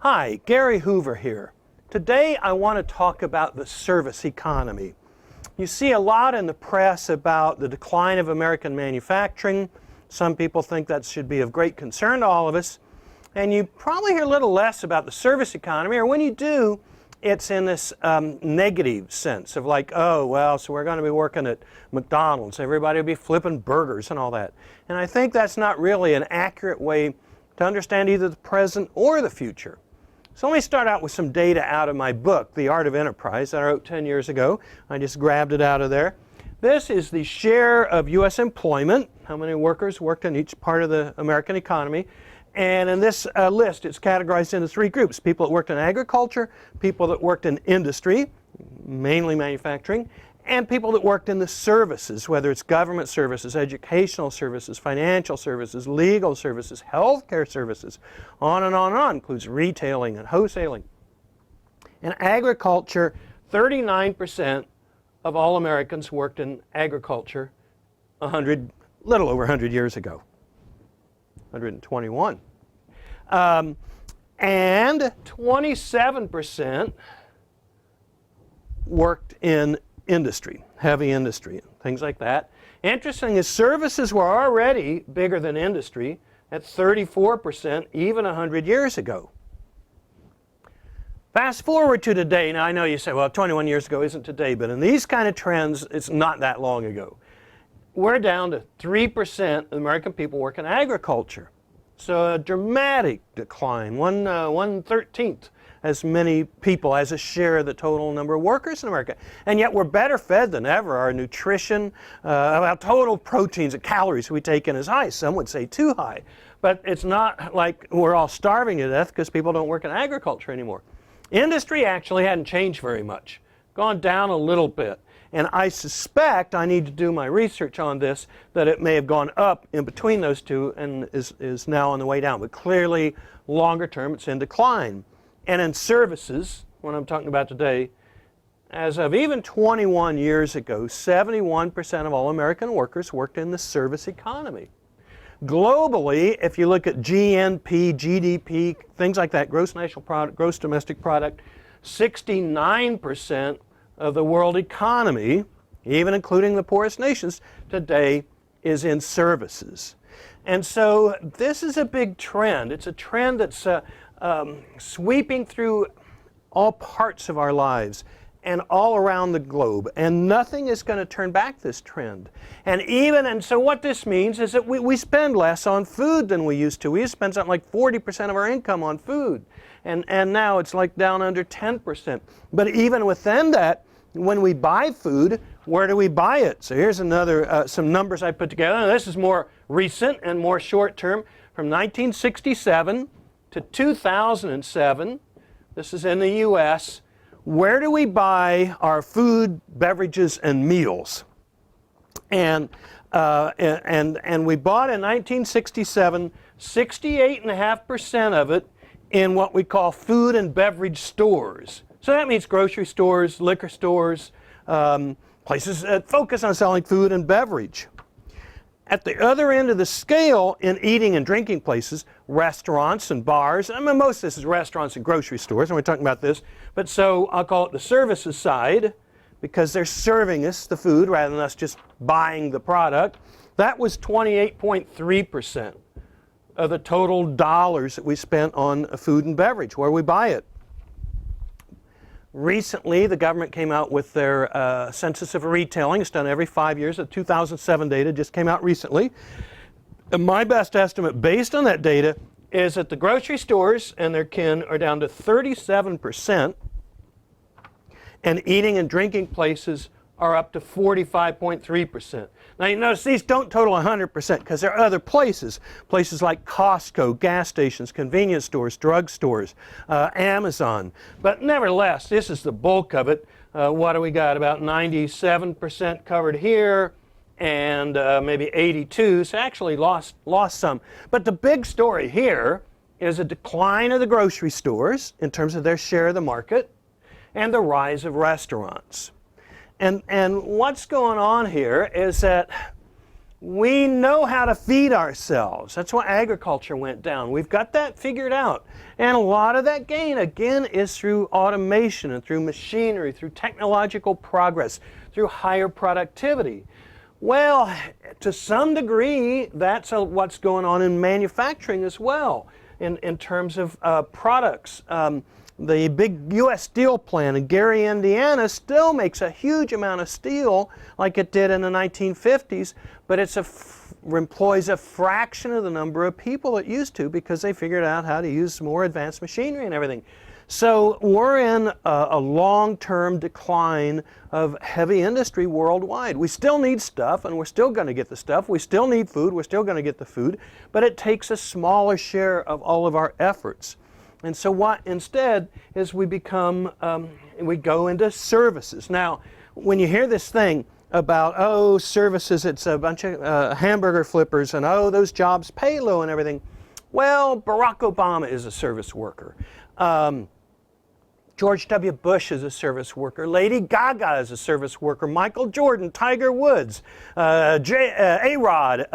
Hi, Gary Hoover here. Today I want to talk about the service economy. You see a lot in the press about the decline of American manufacturing. Some people think that should be of great concern to all of us. And you probably hear a little less about the service economy, or when you do, it's in this negative sense of like, oh, well, so we're going to be working at McDonald's. Everybody will be flipping burgers and all that. And I think that's not really an accurate way to understand either the present or the future. So let me start out with some data out of my book, The Art of Enterprise, that I wrote 10 years ago. I just grabbed it out of there. This is the share of U.S. employment, how many workers worked in each part of the American economy. And in this list, it's categorized into three groups: people that worked in agriculture, people that worked in industry, mainly manufacturing, and people that worked in the services, whether it's government services, educational services, financial services, legal services, healthcare services, on and on and on. Includes retailing and wholesaling. In agriculture, 39% of all Americans worked in agriculture little over 100 years ago. 121. And 27% worked in industry, heavy industry, things like that. Interesting is services were already bigger than industry at 34% even 100 years ago. Fast forward to today. Now I know you say, well, 21 years ago isn't today, but in these kind of trends, it's not that long ago. We're down to 3% of American people work in agriculture. So a dramatic decline, 1/13 as many people as a share of the total number of workers in America. And yet we're better fed than ever. Our nutrition, our total proteins and calories we take in is high. Some would say too high. But it's not like we're all starving to death because people don't work in agriculture anymore. Industry actually hadn't changed very much, gone down a little bit. And I suspect, I need to do my research on this, that it may have gone up in between those two and is now on the way down. But clearly, longer term, it's in decline. And in services, what I'm talking about today, as of even 21 years ago, 71% of all American workers worked in the service economy. Globally, if you look at GNP, GDP, things like that, gross national product, gross domestic product, 69% of the world economy, even including the poorest nations, today is in services. And so this is a big trend. It's a trend that's sweeping through all parts of our lives and all around the globe. And nothing is going to turn back this trend. And so what this means is that we spend less on food than we used to. We used to spend something like 40% of our income on food. And now it's like down under 10%. But even within that, when we buy food, where do we buy it? So here's another, some numbers I put together. Now, this is more recent and more short term. From 1967 to 2007, this is in the U.S., where do we buy our food, beverages, and meals? And we bought in 1967, 68.5% of it in what we call food and beverage stores. So that means grocery stores, liquor stores, places that focus on selling food and beverage. At the other end of the scale, in eating and drinking places, restaurants and bars, I mean, most of this is restaurants and grocery stores, and we're talking about this, but so I'll call it the services side, because they're serving us the food rather than us just buying the product. That was 28.3% of the total dollars that we spent on food and beverage, where we buy it. Recently, the government came out with their census of retailing. It's done every 5 years. The 2007 data just came out recently. And my best estimate, based on that data, is that the grocery stores and their kin are down to 37%, and eating and drinking places are up to 45.3%. Now you notice these don't total 100% because there are other places like Costco, gas stations, convenience stores, drug stores, Amazon. But nevertheless, this is the bulk of it. What do we got? About 97% covered here, and maybe 82, so actually lost some. But the big story here is a decline of the grocery stores in terms of their share of the market, and the rise of restaurants. And what's going on here is that We know how to feed ourselves. That's why agriculture went down. We've got that figured out. And a lot of that gain, again, is through automation and through machinery, through technological progress, through higher productivity. Well, to some degree, that's what's going on in manufacturing as well, in terms of products. The big U.S. steel plant in Gary, Indiana still makes a huge amount of steel like it did in the 1950s, but it employs a fraction of the number of people it used to because they figured out how to use more advanced machinery and everything. So we're in a long-term decline of heavy industry worldwide. We still need stuff, and we're still going to get the stuff. We still need food. We're still going to get the food, but it takes a smaller share of all of our efforts. And so what instead is we go into services. Now, when you hear this thing about, oh, services, it's a bunch of hamburger flippers, and oh, those jobs pay low and everything. Well, Barack Obama is a service worker. George W. Bush is a service worker. Lady Gaga is a service worker. Michael Jordan, Tiger Woods, A-Rod,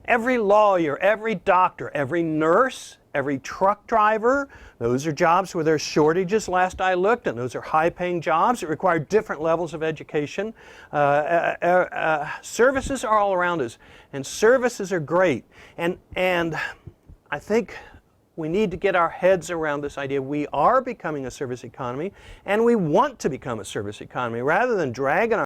every lawyer, every doctor, every nurse, every truck driver. Those are jobs where there's shortages last I looked, and those are high-paying jobs that require different levels of education. Services are all around us, and services are great. And I think we need to get our heads around this idea. We are becoming a service economy, and we want to become a service economy rather than dragging